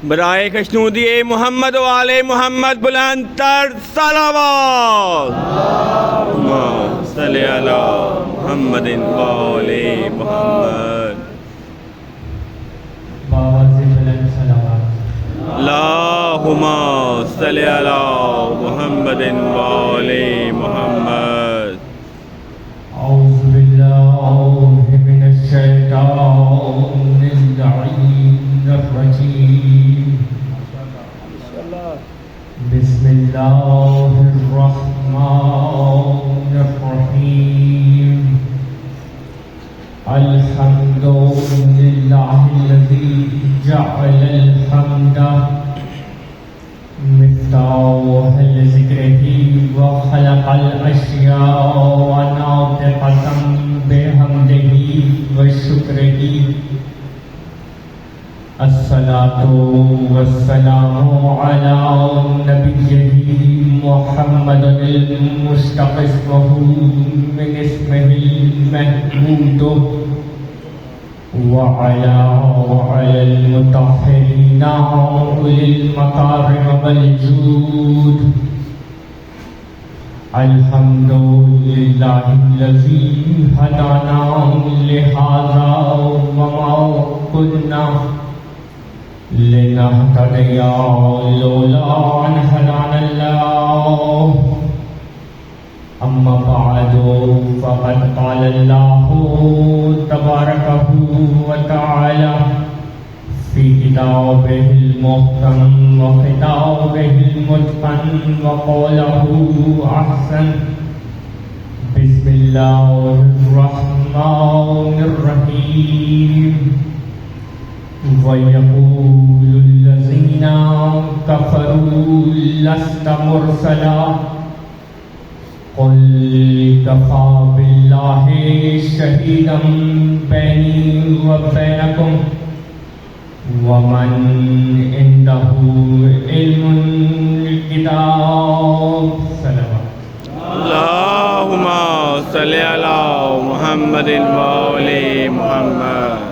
برائے خشنودی محمد و آل محمد بلند تر صلوات اللہم صلی علی محمد و آل محمد اللہم صلی علی محمد و آل محمد اعوذ باللہ من الشیطان اللعین الرجیم بسم اللہ الرحمن الرحیم الحمد للہ الذی جعل الحمد مفتاح لذکرہ وخلق الاشیاء ناطقۃ بحمدہ وشکرہ الصلاۃ والسلام علی نبیہ محمد المشتق اسمہ من اسمہ المحمود وعلى المطهرين أولي المكارم والجود الحمد لله الذي هدانا لهذا وما كنا لنهتدي لولا أن هدانا الله أما بعد فقد قال الله تبارك وتعالى في كتابه المحكم وخطابه المتقن وقوله أحسن بسم الله الرحمن الرحيم ويقول الذين كفروا لست مرسلا قل كفى بالله شهيدا بيني وبينكم ومن عنده علم الكتاب صلوات اللہم صلی علی محمد و آل محمد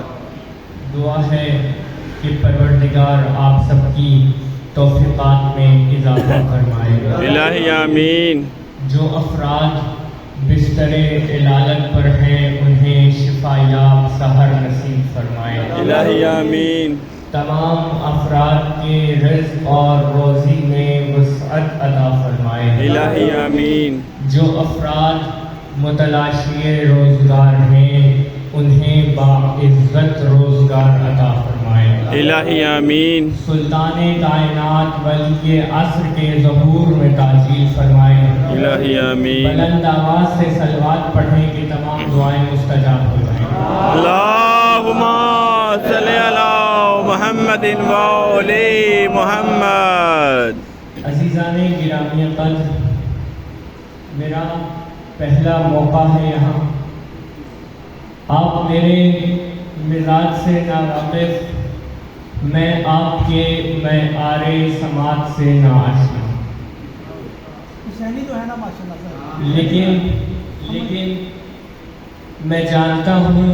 دعا ہے کہ پروردگار آپ سب کی توفیقات میں اضافہ فرمائے گا الہی آمین جو افراد بستر علالت پر ہیں انہیں شفا یاب سحر نصیب فرمائے الہی آمین تمام افراد کے رزق اور روزی میں وسعت عطا فرمائے الہی آمین جو افراد متلاشی روزگار ہیں انہیں باعزت روزگار عطا فرمائے الہی آمین سلطان کائنات ولی عصر کے ظہور میں تاجیل فرمائے الہی آمین بلند آواز سے صلوات پڑھنے کی تمام دعائیں مستجاب ہو جائیں اللہم صلی علی محمد و آل محمد عزیزان گرامی قدر میرا پہلا موقع ہے یہاں آپ میرے مزاج سے ناواقف میں آپ کے معیار سماعت سے ناآشنا لیکن میں جانتا ہوں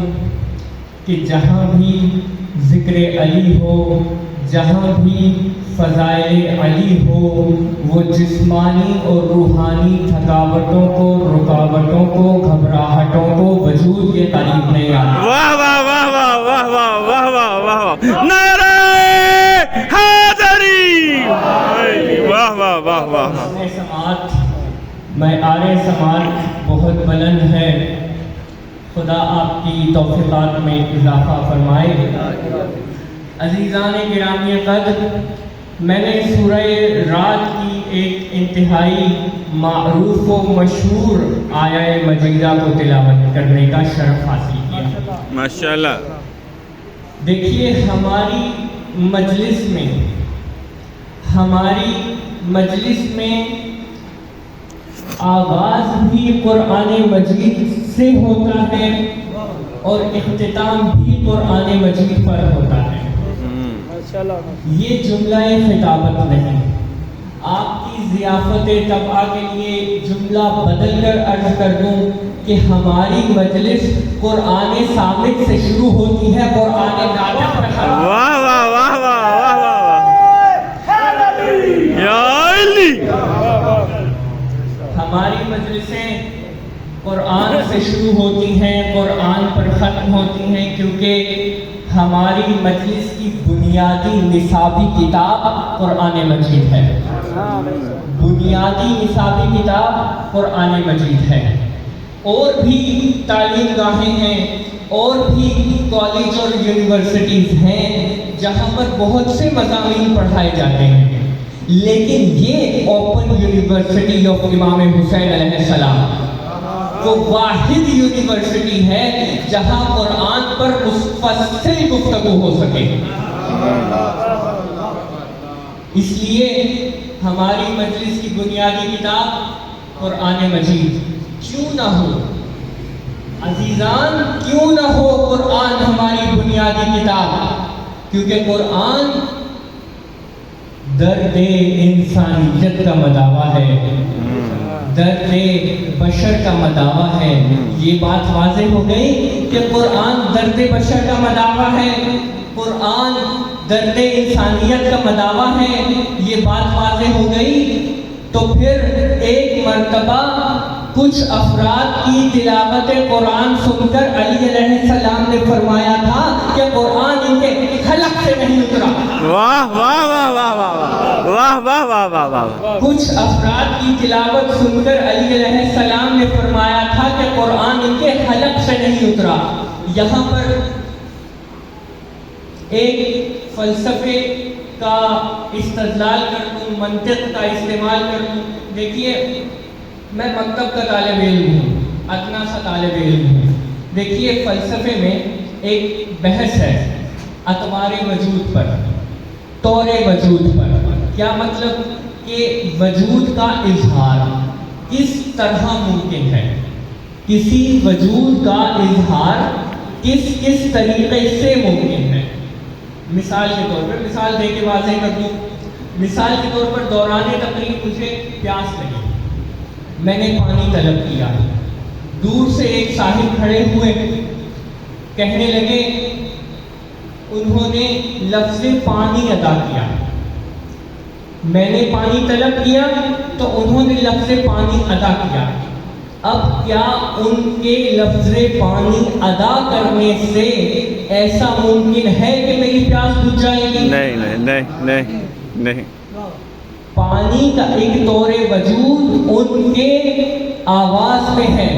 کہ جہاں بھی ذکر علی ہو جہاں بھی فضائل علی ہو وہ جسمانی اور روحانی تھکاوٹوں کو رکاوٹوں کو گھبراہٹوں کو وجود کے قریب نہیں آتا واہ واہ واہ واہ واہ واہ واہ واہ واہ واہ نعرہ حیدری واہ واہ واہ واہ معیار سماعت بہت بلند ہے خدا آپ کی توفیقات میں اضافہ فرمائے عزیزان گرامی قدر میں نے سورہ رعد کی ایک انتہائی معروف و مشہور آیہ مجیدہ کو تلاوت کرنے کا شرف حاصل کیا ماشاءاللہ دیکھیے ہماری مجلس میں آغاز بھی قرآن مجید سے ہوتا ہے اور اختتام بھی قرآن مجید پر ہوتا ہے یہ جملہ خطابت نہیں آپ کی ضیافت طبعہ کے لیے جملہ بدل کر عرض کر دوں کہ ہماری مجلس قرآن ثابت سے شروع ہوتی ہے قرآن ناطق پر واہ واہ واہ واہ واہ واہ ہماری مجلسیں قرآن سے شروع ہوتی ہیں، قرآن پر ختم ہوتی ہیں، کیونکہ ہماری مجلس کی بنیادی نصابی کتاب قرآن مجید ہے۔ بنیادی نصابی کتاب قرآن مجید ہے۔ اور بھی تعلیم گاہیں ہیں، اور بھی کالج اور یونیورسٹیز ہیں جہاں پر بہت سے مضامین پڑھائے جاتے ہیں، لیکن یہ اوپن یونیورسٹی آف امام حسین علیہ السلام وہ واحد یونیورسٹی ہے جہاں قرآن پر مفصل گفتگو ہو سکے۔ اس لیے ہماری مجلس کی بنیادی کتاب قرآن مجید کیوں نہ ہو، عزیزان کیوں نہ ہو قرآن ہماری بنیادی کتاب، کیونکہ قرآن درد انسانیت کا مداوا ہے، درد بشر کا مداوا ہے۔ یہ بات واضح ہو گئی کہ قرآن درد بشر کا مداوا ہے، قرآن درد انسانیت کا مداوا ہے، یہ بات واضح ہو گئی۔ تو پھر ایک مرتبہ کچھ افراد کی تلاوت قرآن سن کر علی علیہ السلام نے فرمایا تھا کہ قرآن ان کے حلق سے نہیں اترا۔ واہ واہ واہ واہ واہ واہ واہ واہ واہ واہ۔ کچھ افراد کی تلاوت سن کر علی علیہ السلام نے فرمایا تھا کہ قرآن ان کے حلق سے نہیں اترا۔ یہاں پر ایک فلسفے کا استدلال کر دوں، منطق کا استعمال کر دوں۔ دیکھیے، میں مکتب کا طالب علم ہوں، ادنا سا طالب علم ہوں۔ دیکھیے، فلسفے میں ایک بحث ہے اطوار وجود پر، طور وجود پر۔ کیا مطلب کہ وجود کا اظہار کس طرح ممکن ہے، کسی وجود کا اظہار کس کس طریقے سے ممکن ہے۔ مثال کے طور پر، مثال دے کے واضح کر دوں، مثال کے طور پر دوران تقریر مجھے پیاس لگی، میں نے پانی طلب کیا، دور سے ایک صاحب کھڑے ہوئے، کہنے لگے، انہوں نے لفظ پانی ادا کیا، میں نے پانی طلب کیا تو انہوں نے لفظ پانی ادا کیا۔ اب کیا ان کے لفظ پانی ادا کرنے سے ایسا ممکن ہے کہ میری پیاس بجھ جائے گی؟ نہیں نہیں نہیں نہیں نہیں۔ پانی کا ایک طور وجود ان کے آواز میں ہے۔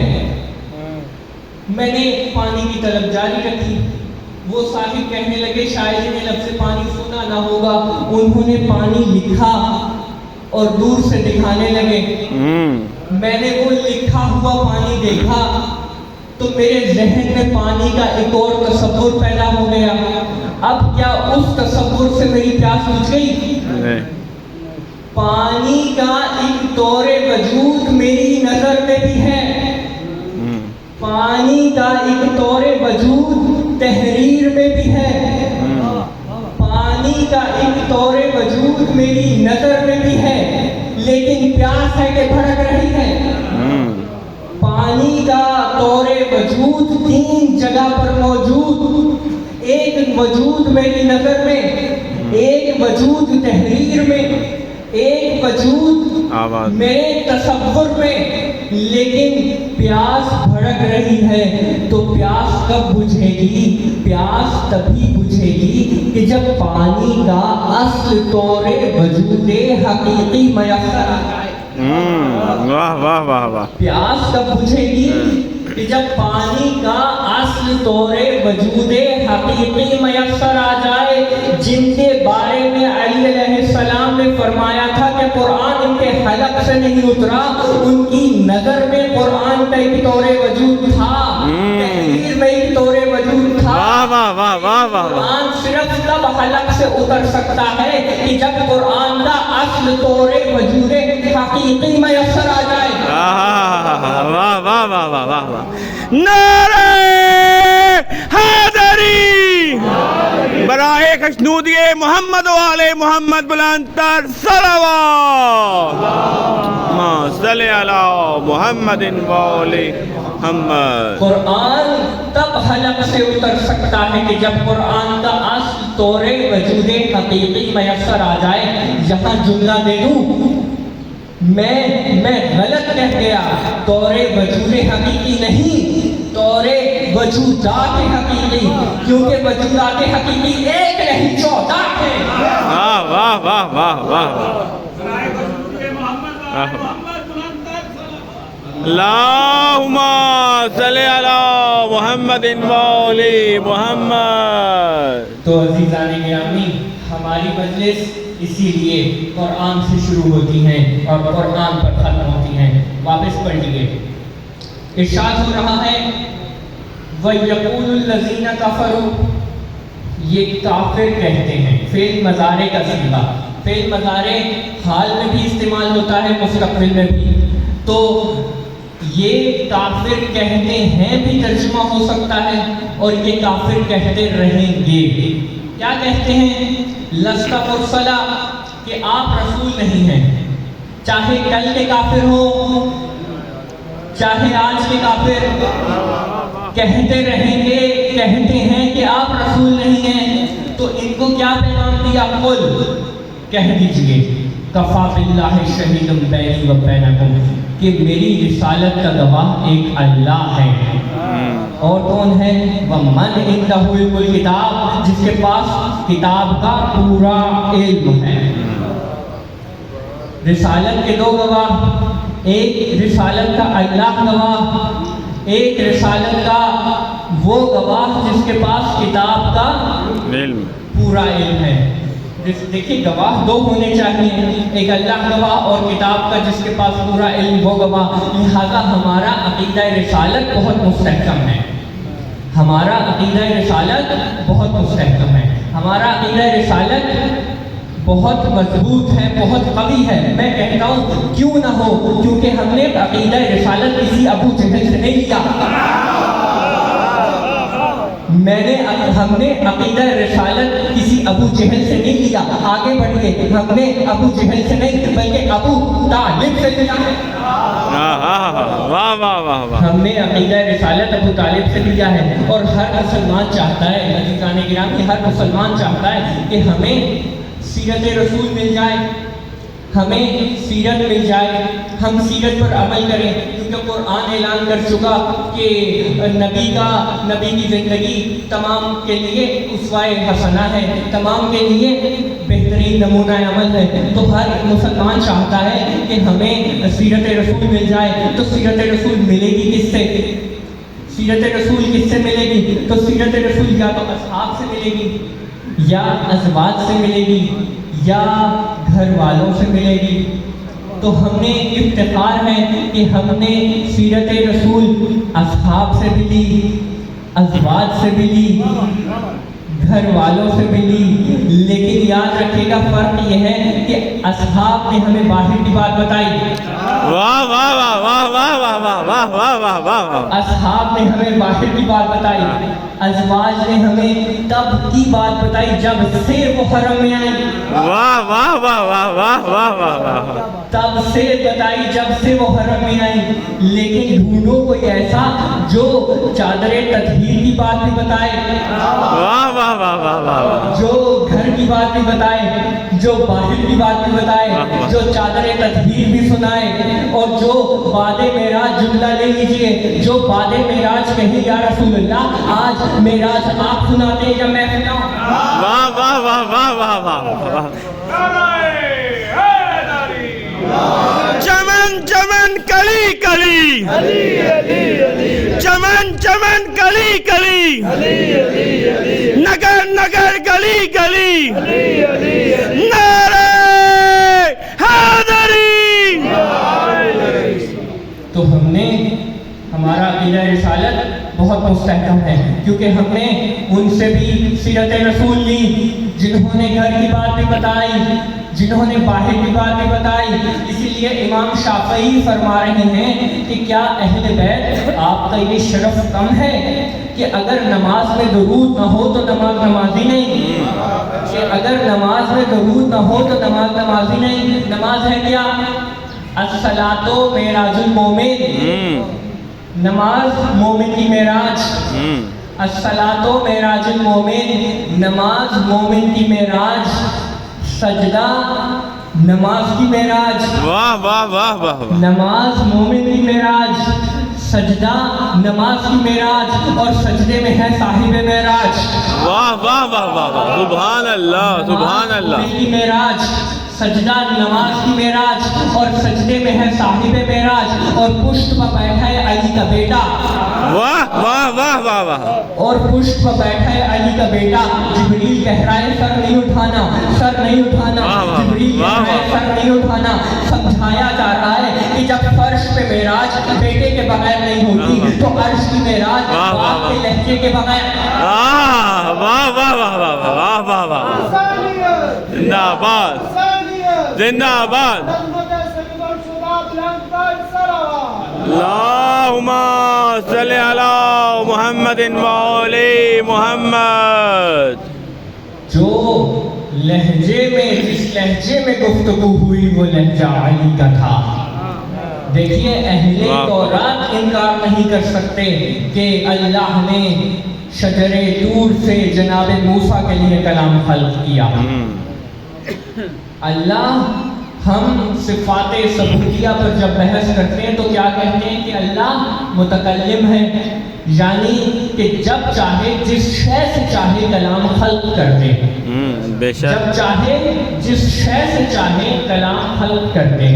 میں نے پانی کی طلب جاری رکھی، وہ صاحب کہنے لگے شاید نے لفظ پانی سنا نہ ہوگا، انہوں نے پانی لکھا اور دور سے دکھانے لگے۔ میں نے وہ لکھا ہوا پانی دیکھا تو میرے ذہن میں پانی کا ایک اور تصور پیدا ہو گیا۔ اب کیا اس تصور سے میری پیاس بجھ گئی؟ پانی کا ایک طور وجود میری نظر میں بھی ہے، پانی کا ایک طور وجود تحریر میں بھی ہے، پانی کا ایک طور وجود میری نظر میں بھی ہے، لیکن پیاس ہے کہ بھڑک رہی ہے۔ پانی کا طور وجود تین جگہ پر موجود، ایک وجود میری نظر میں، ایک وجود تحریر میں، ایک وجود میرے تصور میں، لیکن پیاس بھڑک رہی ہے۔ تو پیاس کب بجھے گی؟ پیاس تبھی بجھے گی کہ جب پانی کا اصل طور وجود حقیقی میسر آ جائے۔ واہ واہ واہ واہ۔ پیاس کب بجھے گی؟ کہ جب پانی کا اصل طور وجود حقیقی میسر آ جائے، جن کے بارے میں علی علیہ السلام نے فرمایا تھا کہ قرآن ان کے حلق سے نہیں اترا، ان کی نظر میں قرآن کا ایک طور وجود تھا، تحریر میں ایک طور وجود تھا۔ قرآن صرف تب حلق سے اتر سکتا ہے کہ جب قرآن کا اصل طور وجود حقیقی میسر آ جائے۔ واہ واہ واہ واہ واہ واہ۔ نعرہ حیدری برائے خشنودی محمد و آل محمد بلند تر صلوات، اللہم صلی علی محمد و آل محمد۔ قرآن تب حلق سے اتر سکتا ہے کہ جب قرآن کا اصل طور وجود حقیقی میسر آ جائے۔ یہاں جملہ دے دوں، میں غلط کہہ گیا، دور وجود حقیقی نہیں، دور وجودات حقیقی، کیونکہ وجودات حقیقی ایک نہیں 14 تھے۔ واہ واہ واہ واہ واہ، اللہم صلی علی محمد مولی محمد۔ تو عزیزان گرامی، ہماری مجلس اسی لیے قرآن سے شروع ہوتی ہیں اور قرآن پر ختم ہوتی ہیں۔ واپس پڑھ لیجیے، ارشاد ہو رہا ہے وَيَقُولُ الَّذِينَ كَفَرُوا، یہ کافر کہتے ہیں، فعل مضارع کا صیغہ، فعل مضارع حال میں بھی استعمال ہوتا ہے، مستقبل میں بھی، تو یہ کافر کہتے ہیں بھی ترجمہ ہو سکتا ہے، اور یہ کافر کہتے رہیں گے۔ کیا کہتے ہیں؟ لست مرسلا، کہ آپ رسول نہیں ہیں، چاہے کل کے کافر ہوں چاہے آج کے کافر، کہتے رہیں گے، کہتے ہیں کہ آپ رسول نہیں ہیں۔ تو ان کو کیا پیغام دیا؟ قل، کہہ دیجئے کفا باللہ شہیدا بینی و بینکم، کہ میری رسالت کا گواہ ایک اللہ ہے، اور کون ہے؟ وَمَنْ عِنْدَهُ عِلْمُ الْكِتَابِ، جس کے پاس کتاب کا پورا علم ہے۔ رسالت کے دو گواہ، ایک رسالت کا اللہ گواہ، ایک رسالت کا وہ گواہ جس کے پاس کتاب کا علم پورا علم ہے۔ دیکھیے گواہ دو ہونے چاہیے، ایک اللہ گواہ اور کتاب کا جس کے پاس پورا علم وہ گواہ۔ لہذا ہمارا عقیدہ رسالت بہت مستحکم ہے، ہمارا عقیدہ رسالت بہت مستحکم ہے، ہمارا عقیدہ رسالت بہت مضبوط ہے، بہت قوی ہے۔ میں کہتا ہوں کیوں نہ ہو، کیونکہ ہم نے عقیدہ رسالت کسی ابو جہل سے نہیں لیا، ہم نے عقیدہ رسالت کسی ابو جہل سے نہیں لیا۔ آگے بڑھیے، ہم نے ابو جہل سے نہیں بلکہ ابو طالب سے لیا ہے۔ واہ واہ واہ واہ، ہم نے عقیدہ رسالت ابو طالب سے لیا ہے، اور ہر مسلمان چاہتا ہے، عزیزان گرامی، ہر مسلمان چاہتا ہے کہ ہمیں سیرت رسول مل جائے، ہمیں سیرت مل جائے، ہم سیرت پر عمل کریں، کیونکہ قرآن اعلان کر چکا کہ نبی کی زندگی تمام کے لیے اسوہ حسنہ ہے، تمام کے لیے بہترین نمونہ عمل ہے۔ تو ہر مسلمان چاہتا ہے کہ ہمیں سیرت رسول مل جائے۔ تو سیرت رسول ملے گی کس سے؟ سیرت رسول کس سے ملے گی؟ تو سیرت رسول یا تو اصحاب سے ملے گی، یا ازواج سے ملے گی، یا گھر والوں سے ملے گی۔ تو ہم نے افتخار ہے کہ ہم نے سیرت رسول اصحاب سے بھی لی، ازواج سے بھی لی، گھر والوں سے بھی لی، لیکن یاد رکھیے گا فرق یہ ہے کہ اصحاب نے ہمیں باہر کی بات بتائی، واہ واہ واہ واہ واہ واہ واہ واہ واہ واہ واہ واہ، اصحاب نے ہمیں باہر کی بات بتائی، ازواج نے ہمیں تب کی بات بتائی جب سے وہ حرم میں آئی، واہ واہ واہ واہ واہ واہ واہ واہ، تب سے بتائی جب سے وہ حرم میں آئی۔ لیکن ڈھونڈو کوئی ایسا جو چادر تطہیر کی بات بھی بتائے، واہ واہ واہ واہ واہ، جو گھر کی بات بھی بتائے، جو باہر کی بات بھی بتائے، جو چادر تطہیر بھی سنائے، اور جو بعد معراج جملہ لے لیجئے، جو بعد معراج کہیں یا رسول اللہ آج معراج آپ سناتے ہیں یا میں سناؤں؟ واہ واہ واہ واہ واہ واہ واہ، چمن چمن کلی کلی، چمن چمن کلی کلی، نگر نگر گلی گلی، نعرہ حیدری۔ تو ہم نے ہمارا عقیدہ رسالت بہت مستحکم ہے، کیونکہ ہم نے ان سے بھی سیرت رسول لی جنہوں نے گھر کی بات بھی بتائی، جنہوں نے باہر کی بات بھی بتائی۔ اسی لیے امام شافعی فرما رہے ہیں کہ کیا اہل بیت آپ کا یہ شرف کم ہے کہ اگر نماز میں درود نہ ہو تو نماز نمازی نہیں، کہ اگر نماز میں درود نہ ہو تو نماز نمازی نہیں۔ نماز ہے کیا؟ الصلاۃ معراج المومن، نماز مومن کی معراج، الصلاۃ معراج المومن، نماز مومن کی معراج، سجدہ نماز کی معراج، واہ واہ واہ واہ واہ نماز مومن کی معراج، سجدہ نماز کی معراج اور سجدے میں ہے صاحب معراج، واہ واہ واہ واہ واہ سبحان اللہ سبحان اللہ مومن کی معراج، سجدہ نماز کی معراج اور سجدے میں ہے صاحب معراج، اور پشت پر بیٹھا ہے علی کا بیٹا، واہ واہ واہ واہ واہ اور پشت پر بیٹھا ہے علی کا بیٹا، جبریل کہہ رہا ہے سر نہیں اٹھانا، سر نہیں اٹھانا، جبریل کہہ رہا ہے سر نہیں اٹھانا، سمجھایا جا رہا ہے کہ جب فرش پہ معراج بیٹے کے بغیر نہیں ہوتی تو عرش کی معراج باپ کے لہجے کے بغیر۔ واہ واہ واہ واہ واہ واہ واہ واہ زندہ آباد زندہ آباد اللہم صلی علی محمد وعلی محمد۔ جو لہجے میں جس لہجے میں گفتگو ہوئی وہ لہجہ علی کا تھا۔ دیکھیے اہل تورات انکار نہیں کر سکتے کہ اللہ نے شجر طور سے جناب موسیٰ کے لیے کلام خلق کیا۔ اللہ ہم صفات ثبوتیہ پر جب بحث کرتے ہیں تو کیا کہتے ہیں کہ اللہ متکلم ہے، یعنی کہ جب چاہے جس شے سے چاہے کلام خلق کر دے، بے شک جب چاہے جس شے سے چاہے کلام خلق کر دے۔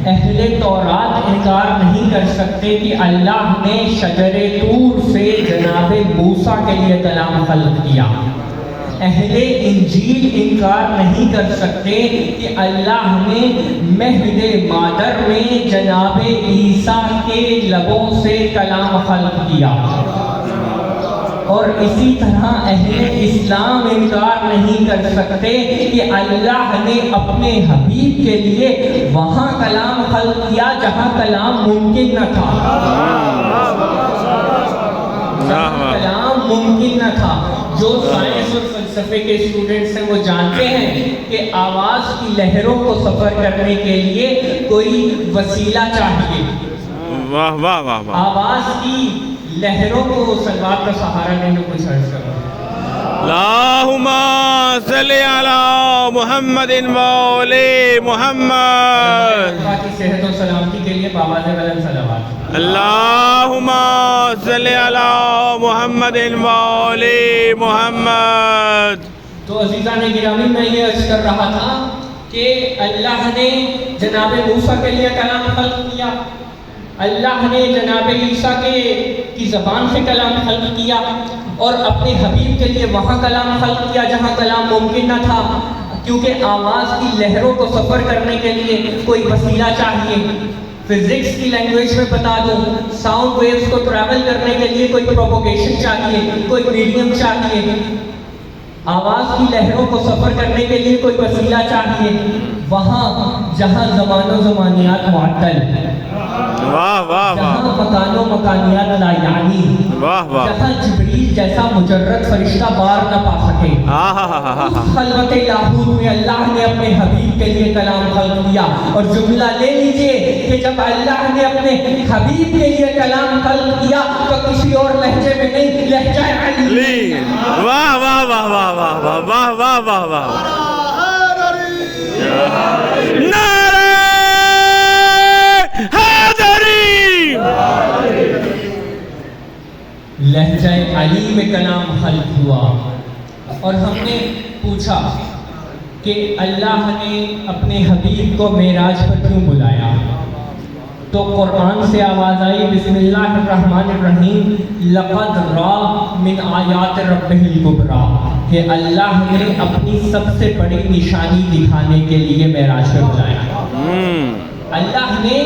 اہل تورات انکار نہیں کر سکتے کہ اللہ نے شجر طور سے جناب موسیٰ کے لیے کلام خلق کیا۔ اہل انجیل انکار نہیں کر سکتے کہ اللہ نے مہد مادر میں جناب عیسیٰ کے لبوں سے کلام خلق کیا، اور اسی طرح اہل اسلام انکار نہیں کر سکتے کہ اللہ نے اپنے حبیب کے لیے وہاں کلام خلق کیا جہاں کلام ممکن نہ تھا، کلام ممکن نہ تھا۔ جو سائنس اور فلسفے کے اسٹوڈنٹس ہیں وہ جانتے ہیں کہ آواز کی لہروں کو سفر کرنے کے لیے کوئی وسیلہ چاہیے۔ واہ واہ واہ واہ آواز کی لہروں کو سلوات کا سہارا لینے کو سرچ کرو۔ اللہم صلی علی محمد وعلی محمد۔ اللہ کی صحت و سلامتی کے لیے بآواز بلند صلوات۔ اللہم صلی علی محمد وعلی محمد۔ تو عزیزان گرامی میں یہ عرض کر رہا تھا کہ اللہ نے جناب موسیٰ کے لیے کلام خلق کیا، اللہ نے جناب عیسیٰ کی زبان سے کلام خلق کیا، اور اپنے حبیب کے لیے وہاں کلام خلق کیا جہاں کلام ممکن نہ تھا، کیونکہ آواز کی لہروں کو سفر کرنے کے لیے کوئی وسیلہ چاہیے۔ فزکس کی لینگویج میں بتا دوں، ساؤنڈ ویوز کو ٹریول کرنے کے لیے کوئی پروپوگیشن چاہیے، کوئی میڈیم چاہیے۔ آواز کی لہروں کو سفر کرنے کے لیے کوئی وسیلہ چاہیے، وہاں جہاں زمان و زمانیات معطل، واہ واہ جہاں واہ مکان و مکانیات لا یعنی، واہ واہ جہاں جبریل جیسا مجرد فرشتہ بار نہ پا سکے۔ خلوت لاہوت میں اللہ نے اپنے حبیب کے لیے کلام خلق کیا، اور جملہ لے لیجئے کہ جب اللہ نے اپنے حبیب کے لیے کلام خلق کیا تو کسی اور لہجے میں نہیں، لہجہ علی۔ واہ واہ واہ واہ واہ واہ واہ واہ واہ واہ نعرہ حیدری۔ لہجہ علی میں کلام خلق ہوا، اور ہم نے پوچھا کہ اللہ نے اپنے حبیب کو معراج پر کیوں بلایا، تو قرآن سے آواز آئی بسم اللہ الرحمن الرحیم لقد را من آیات ربہ الکبریٰ، کہ اللہ نے اپنی سب سے بڑی نشانی دکھانے کے لیے معراج پر بلایا۔ اللہ نے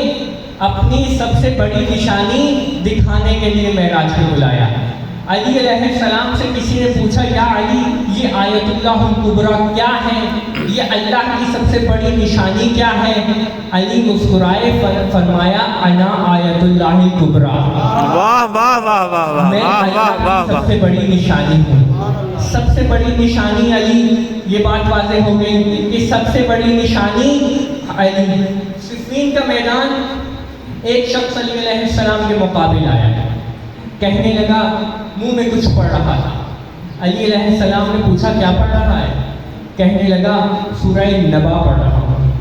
اپنی سب سے بڑی نشانی دکھانے کے لیے معراج پہ بلایا۔ علی علیہ السلام سے کسی نے پوچھا یا علی یہ آیت اللہ الکبریٰ کیا ہے، یہ اللہ کی سب سے بڑی نشانی کیا ہے؟ علی مسکرائے فرمایا انا آیت اللہ الکبریٰ، واہ واہ واہ واہ واہ میں واہ اللہ واہ کی واہ سب سے بڑی نشانی ہوں۔ سب سے بڑی نشانی علی، یہ بات واضح ہو گئی کہ سب سے بڑی نشانی علی۔ صفین کا میدان، ایک شخص علی علیہ السلام کے مقابل آیا، کہنے لگا، منہ میں کچھ پڑھ رہا تھا۔ علی علیہ السلام نے پوچھا کیا پڑھ رہا ہے؟ کہنے لگا سورہ نبا پڑھ رہا ہوں۔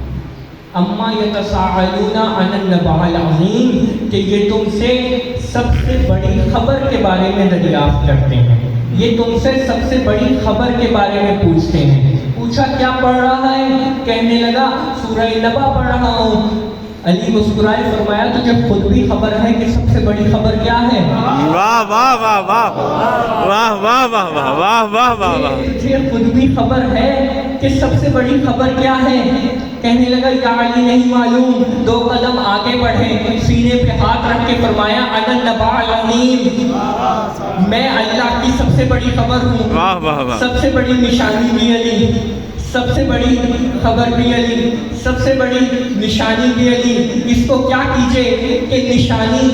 اما یتساءلون عن النبأ العظیم کہ یہ تم سے سب سے بڑی خبر کے بارے میں دریافت کرتے ہیں، یہ تم سے سب سے بڑی خبر کے بارے میں پوچھتے ہیں۔ پوچھا کیا پڑھ رہا ہے؟ کہنے لگا سورہ نبأ پڑھ رہا ہوں۔ علی مسکرائے، فرمایا تجھے خود بھی خبر ہے کہ سب سے بڑی خبر کیا ہے؟ واہ واہ واہ واہ واہ واہ واہ واہ واہ واہ واہ واہ۔ تجھے خود بھی خبر ہے کہ سب سے بڑی خبر کیا ہے؟ کہنے لگا یا علی نہیں معلوم۔ 2 قدم آگے بڑھے، سینے پہ ہاتھ رکھ کے فرمایا انا النبأ العظیم، میں اللہ کی سب سے بڑی خبر ہوں، واہ واہ واہ۔ سب سے بڑی نشانی بھی علی، سب سے بڑی خبر بھی علی، سب سے بڑی نشانی بھی علی۔ اس کو کیا کیجئے کہ نشانی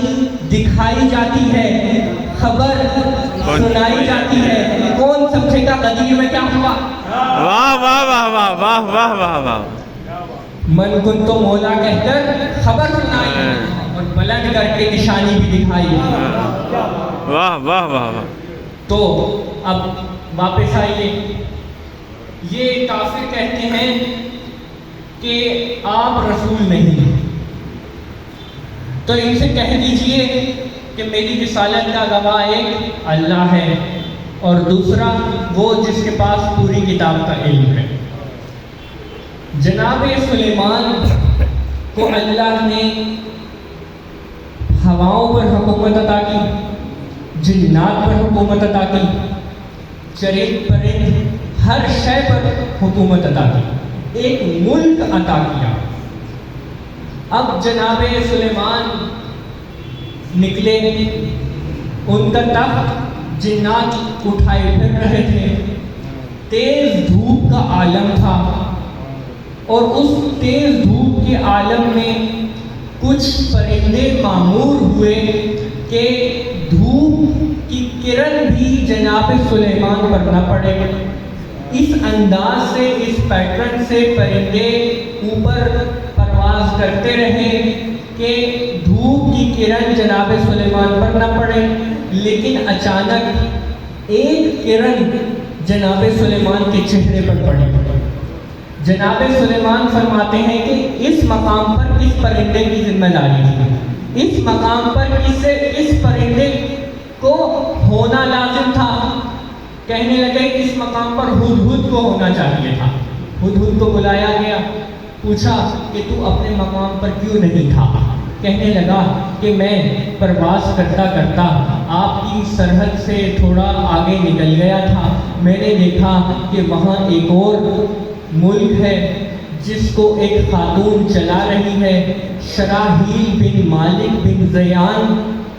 دکھائی جاتی ہے، خبر سنائی جاتی ہے، کون سمجھے گا قدیر میں کیا ہوا؟ واہ واہ واہ واہ واہ واہ واہ واہ۔ من کن تو مولا کہہ کر خبر سنائی اور بلند کر کے نشانی بھی دکھائی۔ واہ واہ واہ واہ۔ تو اب واپس آئیے، یہ کافر کہتے ہیں کہ آپ رسول نہیں، تو ان سے کہہ دیجئے کہ میری رسالت کا گواہ ایک اللہ ہے اور دوسرا وہ جس کے پاس پوری کتاب کا علم ہے۔ جناب سلیمان کو اللہ نے ہواؤں پر حکومت عطا کی، جنات پر حکومت عطا کی، چرند پرند ہر شے پر حکومت عطا کی، ایک ملک عطا کیا۔ اب جناب سلیمان نکلے، ان کا تخت جنات اٹھائے پھر رہے تھے، تیز دھوپ کا عالم تھا، اور اس تیز دھوپ کے عالم میں کچھ پرندے مامور ہوئے کہ دھوپ کی کرن بھی جناب سلیمان پر نہ پڑے۔ اس انداز سے، اس پیٹرن سے پرندے اوپر پرواز کرتے رہے کہ دھوپ کی کرن جناب سلیمان پر نہ پڑے، لیکن اچانک ایک کرن جناب سلیمان کے چہرے پر پڑی۔ جناب سلیمان فرماتے ہیں کہ اس مقام پر اس پرندے کی ذمہ داری تھی، اس مقام پر اس پرندے کو ہونا لازم تھا۔ کہنے لگے اس مقام پر ہدہد کو ہونا چاہیے تھا۔ ہدہد کو بلایا گیا، پوچھا کہ تو اپنے مقام پر کیوں نہیں تھا؟ کہنے لگا کہ میں پرواز کرتا کرتا آپ کی سرحد سے تھوڑا آگے نکل گیا تھا، میں نے دیکھا کہ وہاں ایک اور ملک ہے جس کو ایک خاتون چلا رہی ہے، شراحیل بن مالک بن زیان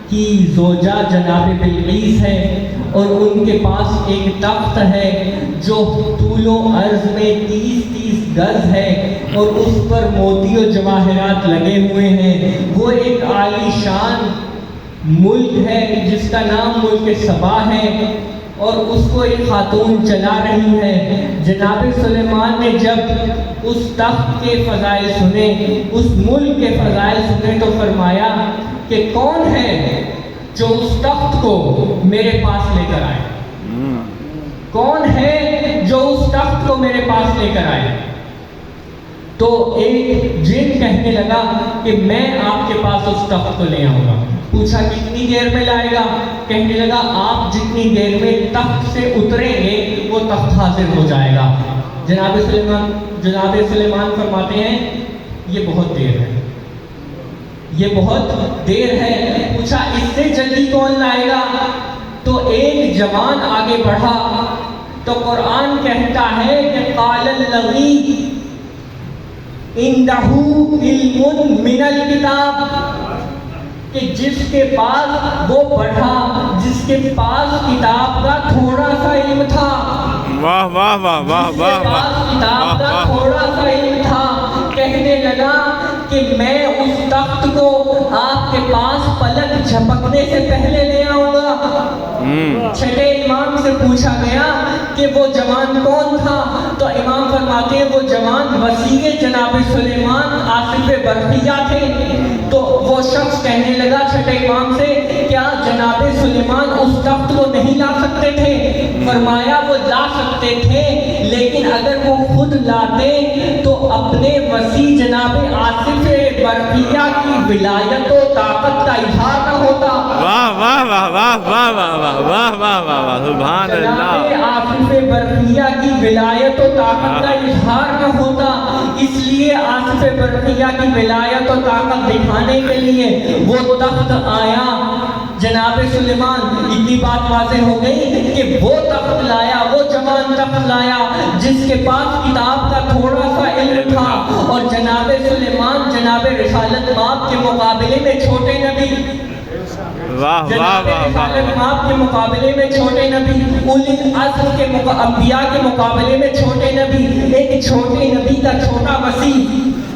کی زوجہ جناب بلقیس ہے، اور ان کے پاس ایک تخت ہے جو طول و عرض میں 30 گز ہے، اور اس پر موتی و جواہرات لگے ہوئے ہیں۔ وہ ایک عالی شان ملک ہے جس کا نام ملک سبا ہے، اور اس کو ایک خاتون چلا رہی ہے۔ جناب سلیمان نے جب اس تخت کے فضائل سنے، اس ملک کے فضائل سنے، تو فرمایا کہ کون ہے جو اس تخت کو میرے پاس لے کر آئے؟ کون ہے جو اس تخت کو میرے پاس لے کر آئے؟ تو ایک جن کہنے لگا کہ میں آپ کے پاس اس تخت کو لے آؤں گا۔ پوچھا کتنی دیر میں لائے گا؟ کہنے لگا آپ جتنی دیر میں تخت سے اتریں گے وہ تخت حاضر ہو جائے گا۔ جناب سلیمان فرماتے ہیں یہ بہت دیر ہے، یہ بہت دیر ہے۔ پوچھا اس سے جلدی کون لائے گا؟ تو ایک جوان آگے بڑھا، تو قرآن کہتا ہے کہ قال الذی عنده علم من الکتاب، کہ جس کے پاس وہ پڑھا، جس کے پاس کتاب کا تھوڑا سا علم تھا، واہ واہ واہ واہ واہ، جس کے پاس کتاب کا تھوڑا سا علم تھا، کہنے لگا کہ میں اس تخت کو آپ کے پاس پلک جھپکنے سے پہلے لے آؤں گا۔ چھٹے امام سے پوچھا گیا کہ وہ جوان کون تھا؟ تو امام فرماتے ہیں وہ جوان وسیع جناب سلیمان آصف برقیہ تھے۔ تو وہ شخص کہنے لگا چھٹے امام سے، کیا جناب سلیمان اس تخت کو نہیں لا سکتے تھے؟ فرمایا وہ لا سکتے تھے، لیکن اگر وہ خود لاتے تو اپنے وسیع جناب آصف برقیہ کی ولایت و طاقت کا اظہار نہ ہوتا۔ واہ واہ واہ واہ واہ واہ واہ واہ واہ واہ واہ سبحان اللہ۔ جناب آصف برقیہ کی ولایت و طاقت کا اظہار نہ ہوتا، اس لیے آصف برقیہ کی ولایت و طاقت دکھانے کے لیے وہ تخت آیا۔ جناب سلیمان اتنی بات واضح ہو گئی کہ وہ تخت لایا، وہ جوان تخت لایا جس کے پاس کتاب کا تھوڑا سا علم تھا، اور جناب سلیمان جناب رسالت مآب کے مقابلے میں چھوٹے نبی، واہ واہ واہ رسالت مآب کے مقابلے میں چھوٹے نبی، اولی العزم کے انبیاء کے مقابلے میں چھوٹے نبی، ایک چھوٹے نبی کا چھوٹا وسیع،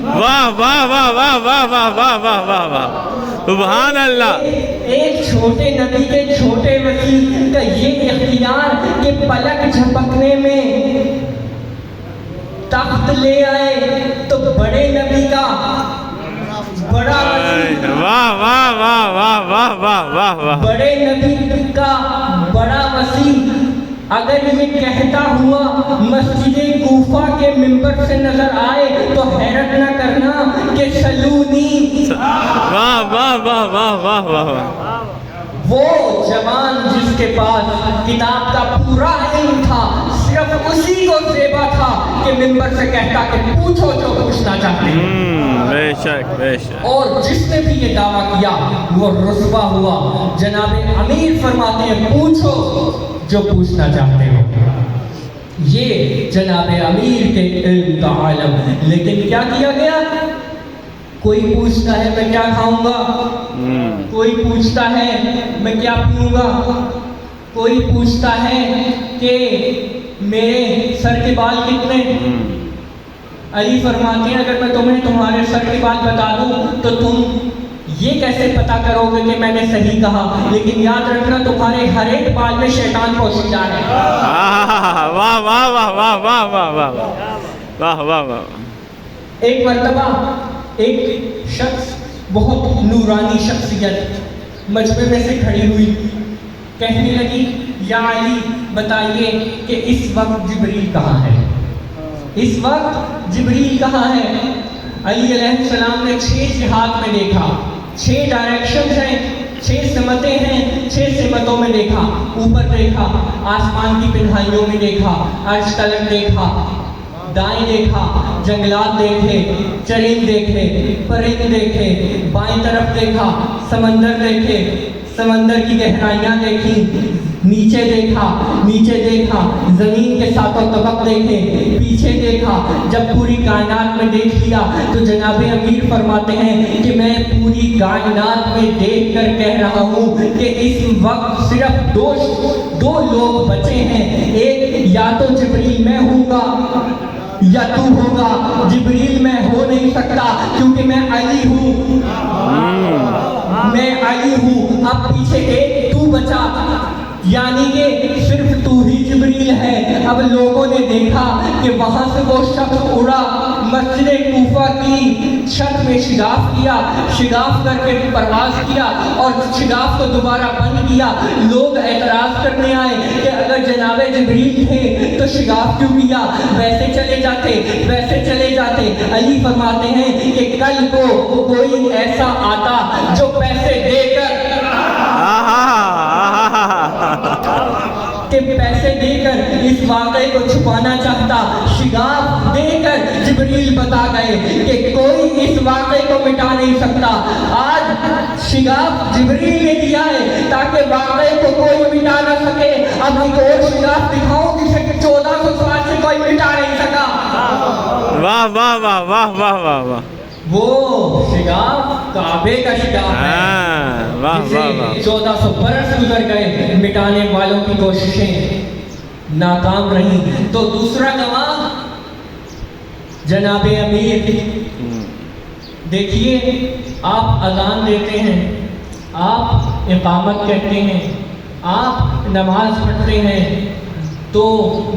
واہ واہ واہ واہ واہ واہ واہ واہ واہ واہ سبحان اللہ۔ ایک چھوٹے نبی کے چھوٹے وسیع کا یہ اختیار کہ پلک جھپکنے میں تخت لے آئے تو بڑے نبی کا بڑا وسیع، واہ واہ واہ واہ واہ واہ واہ واہ بڑے نبی کا بڑا وسیع اگر یہ کہتا ہوا مسجد کوفہ کے ممبر سے نظر آئے تو حیرت نہ کرنا کہ سلونی، واہ واہ واہ واہ واہ واہ وہ جوان جس کے پاس کتاب کا پورا علم تھا، صرف اسی کو زیبا تھا کہ ممبر سے کہتا کہ پوچھو جو پوچھنا چاہتے ہیں، بے شک بے شک، اور جس نے بھی یہ دعویٰ کیا وہ رسوا ہوا۔ جناب امیر فرماتے ہیں پوچھو جو پوچھنا چاہتے ہو، یہ جناب امیر کے علم کا عالم۔ لیکن کیا کیا گیا؟ کوئی پوچھتا ہے میں کیا کھاؤں گا، کوئی پوچھتا ہے میں کیا پیوں گا، کوئی پوچھتا ہے کہ میرے سر کے بال کتنے۔ علی فرماتے ہیں اگر میں تمہیں تمہارے سر کے بال بتا دوں تو تم یہ کیسے پتا کرو گے کہ میں نے صحیح کہا، لیکن یاد رکھنا تمہارے ہر ایک بال میں شیطان پوشیدہ ہے۔ واہ واہ واہ واہ واہ واہ واہ واہ واہ واہ۔ ایک مرتبہ ایک شخص، بہت نورانی شخصیت مجمع میں سے کھڑی ہوئی، کہنے لگی یا علی بتائیے کہ اس وقت جبریل کہاں ہے، اس وقت جبریل کہاں ہے۔ علی علیہ السلام نے 6 جہات میں دیکھا، 6 ڈائریکشنز ہیں، 6 سمتیں ہیں، 6 سمتوں میں دیکھا، اوپر دیکھا، آسمان کی پنہائیوں میں دیکھا، عرش تلک دیکھا، دائیں دیکھا، جنگلات دیکھے، چرند دیکھے، پرند دیکھے، بائیں طرف دیکھا، سمندر دیکھے، سمندر کی گہرائیاں دیکھی، نیچے دیکھا، نیچے دیکھا، زمین کے ساتوں طبق دیکھے، پیچھے دیکھا۔ جب پوری کائنات میں دیکھ لیا تو جناب امیر فرماتے ہیں کہ میں پوری کائنات میں دیکھ کر کہہ رہا ہوں کہ اس وقت صرف دو لوگ بچے ہیں، ایک یا تو جبریل میں ہوں گا یا تو ہوگا۔ جبریل میں ہو نہیں سکتا کیونکہ میں علی ہوں، میں علی ہوں۔ اب پیچھے ایک تو بچا، یعنی کہ صرف تو ہی جبریل ہے۔ اب لوگوں نے دیکھا کہ وہاں سے وہ شخص اڑا، مسجد کوفہ کی چھت میں شگاف کیا، شگاف کر کے پرواز کیا اور شگاف کو دوبارہ بند کیا۔ لوگ اعتراض کرنے آئے کہ اگر جناب جبریل تھے تو شگاف کیوں کیا، ویسے چلے جاتے، ویسے چلے جاتے۔ علی فرماتے ہیں کہ کل کو کوئی ایسا آتا جو پیسے دے کر کہ پیسے دے کر اس واقعے کو چھپانا چاہتا، شگاف دے کر جبریل بتا گئے کہ کوئی اس واقعے کو مٹا نہیں سکتا۔ آج شگاف جبریل نے دیا ہے تاکہ واقعے کو کوئی مٹا نہ سکے۔ اب ایک اور شگاف دکھاؤں جسے 1400 سال سے کوئی مٹا نہیں سکا۔ واہ واہ واہ واہ واہ واہ واہ، وہ شگاف کعبے کا شگاف ہے، واہ واہ واہ، 1400 برس گزر گئے، مٹانے والوں کی کوششیں ناکام رہیں۔ تو دوسرا گواہ جناب امیر، دیکھیے آپ اذان دیتے ہیں، آپ اقامت کہتے ہیں، آپ نماز پڑھتے ہیں تو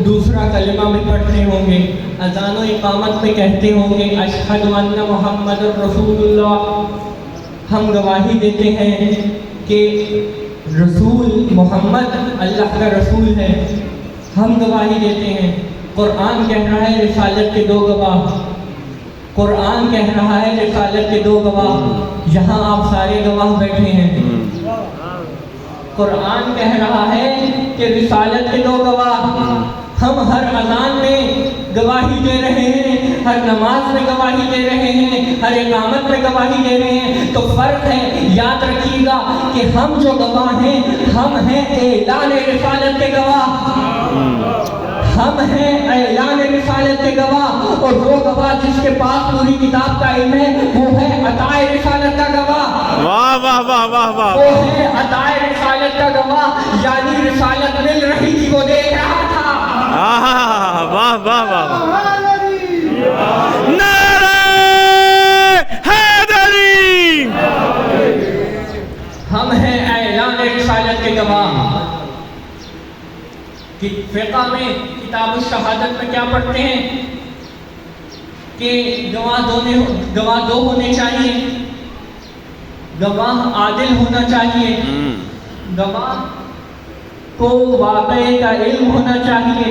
دوسرا کلمہ بھی پڑھتے ہوں گے، اذان و اقامت میں کہتے ہوں گے اشہد ان محمد رسول اللہ۔ ہم گواہی دیتے ہیں کہ رسول محمد اللہ کا رسول ہے، ہم گواہی دیتے ہیں۔ قرآن کہہ رہا ہے رسالت کے 2 گواہ، قرآن کہہ رہا ہے رسالت کے 2 گواہ، یہاں آپ سارے گواہ بیٹھے ہیں۔ قرآن کہہ رہا ہے کہ رسالت کے 2 گواہ، ہم ہر اذان میں گواہی دے رہے ہیں، ہر نماز میں گواہی دے رہے ہیں، ہر اقامت میں گواہی دے رہے ہیں۔ تو فرق ہے، یاد رکھیے گا کہ ہم جو گواہ ہیں، ہم ہیں اعلان رسالت کے گواہ، ہم ہیں اعلان رسالت کے گواہ، اور وہ گواہ جس کے پاس پوری کتاب کا علم ہے وہ ہے عطا رسالت کا گواہ، واہ واہ واہ واہ واہ، وہ ہے عطا رسالت کا گواہ، یعنی رسالت مل رہی تھی وہ دیکھ رہا تھا۔ واہ واہ واہ، نعرہ حیدری، ہم ہیں اعلان رسالت کے گواہ۔ کہ فقہ میں کتاب الشہادت میں کیا پڑھتے ہیں کہ گواہ 2 ہونے چاہیے، گواہ عادل ہونا چاہیے، گواہ کو واقعے کا علم ہونا چاہیے،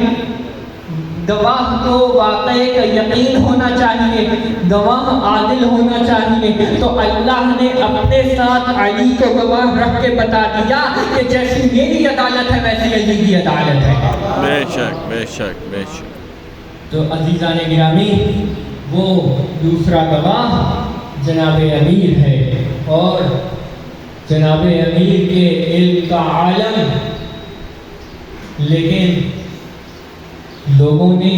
گواہ کو واقعے کا یقین ہونا چاہیے، گواہ عادل ہونا چاہیے۔ تو اللہ نے اپنے ساتھ علی کو گواہ رکھ کے بتا دیا کہ جیسی میری عدالت ہے ویسی علی کی عدالت ہے۔ بے شک بے شک بے شک۔ تو عزیزان گرامی، وہ دوسرا گواہ جناب امیر ہے، اور جناب امیر کے علم کا عالم، لیکن لوگوں نے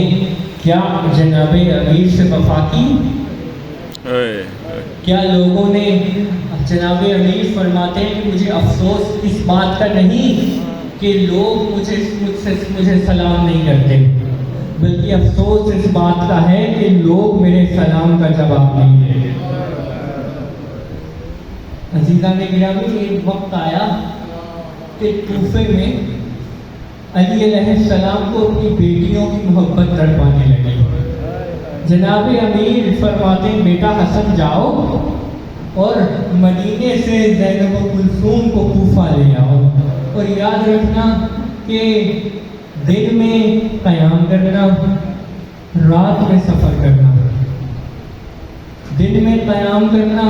کیا جناب امیر سے وفا کی؟ کیا لوگوں نے جناب امیر فرماتے ہیں کہ مجھے افسوس اس بات کا نہیں کہ لوگ مجھے سلام نہیں کرتے، بلکہ افسوس اس بات کا ہے کہ لوگ میرے سلام کا جواب نہیں دیتے۔ عزیزان گرامی، ایک وقت آیا کہ کوفے میں علی علیہ السلام کو اپنی بیٹیوں کی محبت تڑپانے لگی۔ جناب امیر فرماتے ہیں بیٹا حسن جاؤ اور مدینے سے زینب و کلثوم کو کوفہ لے آؤ، اور یاد رکھنا کہ دن میں قیام کرنا، رات میں سفر کرنا، دن میں قیام کرنا،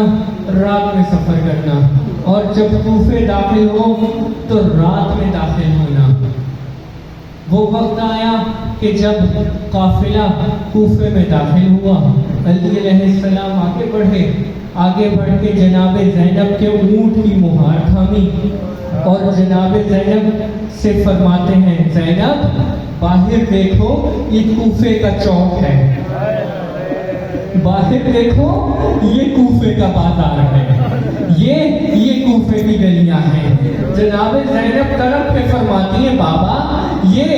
رات میں سفر کرنا، اور جب کوفے داخل ہو تو رات میں داخل ہونا۔ وہ وقت آیا کہ جب قافلہ کوفے میں داخل ہوا، علی علیہ السلام آگے بڑھ کے جناب زینب کے اونٹ کی مہار تھامی، اور جناب زینب سے فرماتے ہیں زینب باہر دیکھو یہ کوفے کا چوک ہے، باہر دیکھو یہ کوفے کا بازار ہے، یہ کوفے کی گلیاں ہیں۔ جناب زینب طرف پہ فرماتی ہیں بابا یہ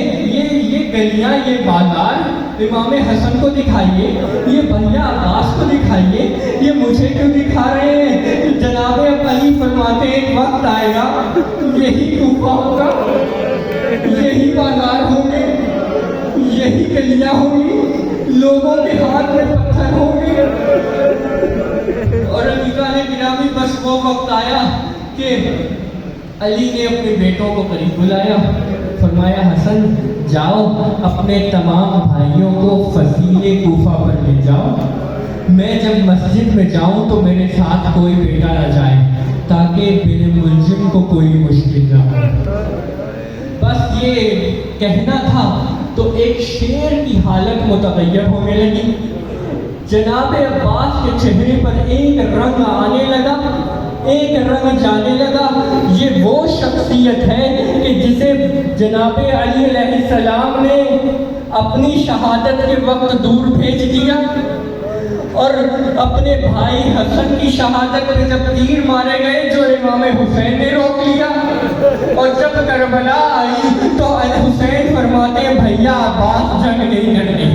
گلیاں، یہ بازار امام حسن کو دکھائیے، یہ بھیا عباس کو دکھائیے، یہ مجھے کیوں دکھا رہے ہیں؟ جناب علی فرماتے ہیں ایک وقت آئے گا یہی کوفہ ہوگا، یہی بازار ہوں گے، یہی گلیاں ہوں گی، لوگوں کے ہاتھ میں پتھر ہوں گے۔ اور عزیزان گرامی، بس وہ وقت آیا کہ علی نے اپنے بیٹوں کو قریب بلایا، فرمایا حسن جاؤ اپنے تمام بھائیوں کو فضیل کوفہ پر لے جاؤ، میں جب مسجد میں جاؤں تو میرے ساتھ کوئی بیٹا نہ جائے تاکہ میرے ملزم کو کوئی مشکل نہ ہو۔ بس یہ کہنا تھا تو ایک شیر کی حالت متغیر ہونے لگی۔ جناب عباس کے چہرے پر ایک رنگ آنے لگا، ایک رنگ جانے لگا۔ یہ وہ شخصیت ہے کہ جسے جناب علی علیہ السلام نے اپنی شہادت کے وقت دور بھیج دیا، اور اپنے بھائی حسن کی شہادت میں جب تیر مارے گئے جو امام حسین نے روک لیا، اور جب کربلا آئی تو حسین فرماتے ہیں بھیا عباس جنگ نہیں لڑنی۔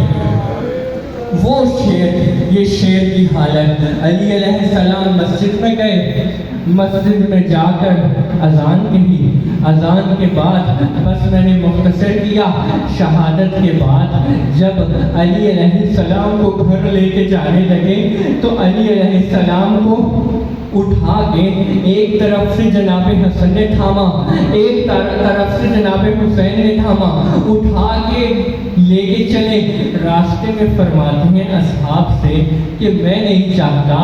وہ شیر، یہ شیر کی حالت۔ علی علیہ السلام مسجد میں گئے، مسجد میں جا کر اذان کہی، اذان کے بعد بس میں نے مختصر کیا، شہادت کے بعد جب علی علیہ السلام کو گھر لے کے جانے لگے تو علی علیہ السلام کو اٹھا کے ایک طرف سے جناب حسن نے تھاما، ایک طرف سے جناب حسین نے تھاما، اٹھا کے لے کے چلے۔ راستے میں فرماتے ہیں اصحاب سے کہ میں نہیں چاہتا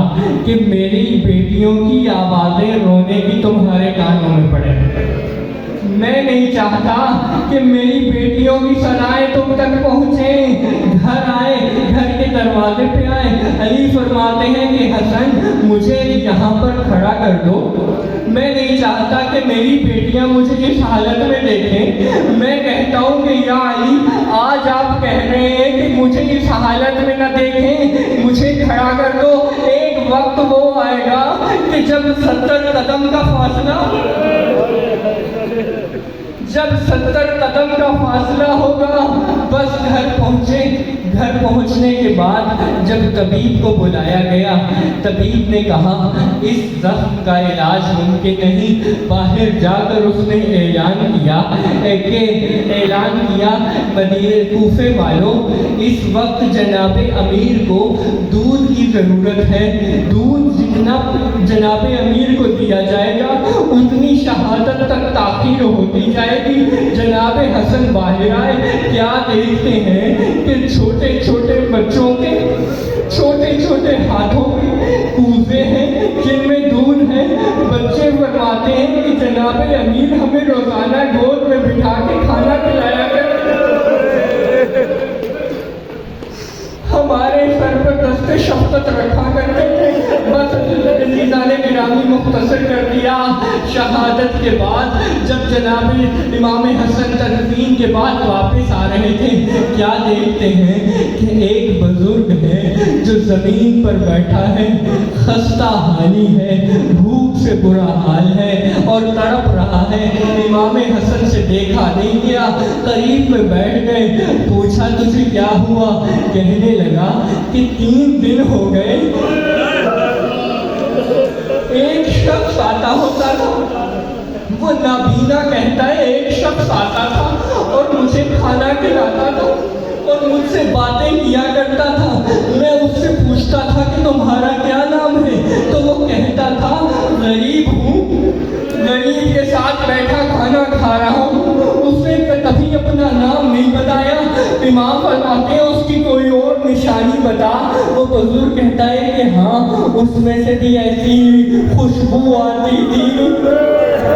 کہ میری بیٹیوں کی آوازیں رونے کی تمہارے کانوں میں پڑے، میں نہیں چاہتا کہ میری بیٹیوں کی صدائیں تم تک پہنچیں۔ گھر آئے، گھر کے دروازے پہ آئے، علی فرماتے ہیں کہ حسن مجھے یہاں پر کھڑا کر دو، میں نہیں چاہتا کہ میری بیٹیاں مجھے اس حالت میں دیکھیں۔ میں کہتا ہوں کہ یا علی آج آپ کہہ رہے ہیں کہ مجھے اس حالت میں نہ دیکھیں، مجھے کھڑا کر دو۔ ایک وقت وہ آئے گا کہ جب 70 قدم کا فاصلہ، جب 70 قدم کا فاصلہ ہوگا، بس گھر پہنچے۔ گھر پہنچنے کے بعد جب طبیب کو بلایا گیا، طبیب نے کہا اس زخم کا علاج ممکن نہیں۔ باہر جا کر اس نے اعلان کیا مدینہ کوفے والوں، اس وقت جناب امیر کو دودھ کی ضرورت ہے، دودھ جتنا جناب امیر کو دیا جائے گا اتنی شہادت تک تاخیر ہوتی جائے گی۔ جناب حسن باہر آئے، کیا دیکھتے ہیں کہ چھوٹے چھوٹے بچوں کے چھوٹے چھوٹے ہاتھوں میں کوزے ہیں جن میں دودھ ہے۔ بچے فرماتے ہیں کہ جناب امیر ہمیں روزانہ گود میں بٹھا کے کھانا کھلایا کرتے، ہمارے سر پر دست شفقت رکھا کرتے تھے۔ بس عزیزان گرامی مختصر کر دیا۔ شہادت کے بعد جب جناب امام حسن تدفین کے بعد واپس آ رہے تھے، کیا دیکھتے ہیں کہ ایک بزرگ ہے جو زمین پر بیٹھا ہے، خستہ حالی ہے، بھوک سے برا حال ہے اور تڑپ رہا ہے۔ امام حسن سے دیکھا نہیں گیا، قریب میں بیٹھ گئے، پوچھا تجھے کیا ہوا؟ کہنے لگا کہ 3 دن ہو گئے ایک شخص آتا ہوتا تھا، وہ نابینا کہتا ہے، ایک شخص آتا تھا اور مجھے کھانا کھلاتا تھا اور مجھ سے باتیں کیا کرتا تھا۔ میں اس سے پوچھتا تھا کہ تمہارا کیا نام ہے؟ تو وہ کہتا تھا غریب ہوں، غریب کے ساتھ بیٹھا کھانا کھا رہا ہوں۔ اس نے کبھی اپنا نام نہیں بتایا۔ امام فرماتے ہیں اس کی کوئی اور نشانی بتا۔ وہ بزرگ کہتا ہے کہ ہاں، اس میں سے بھی ایسی خوشبو آتی تھی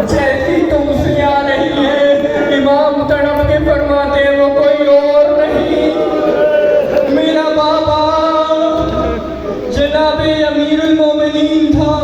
جیسی تم سے آ رہی ہے۔ امام تڑپ کے فرماتے ہیں وہ کوئی اور نہیں، میرا بابا جناب امیر المومنین تھا۔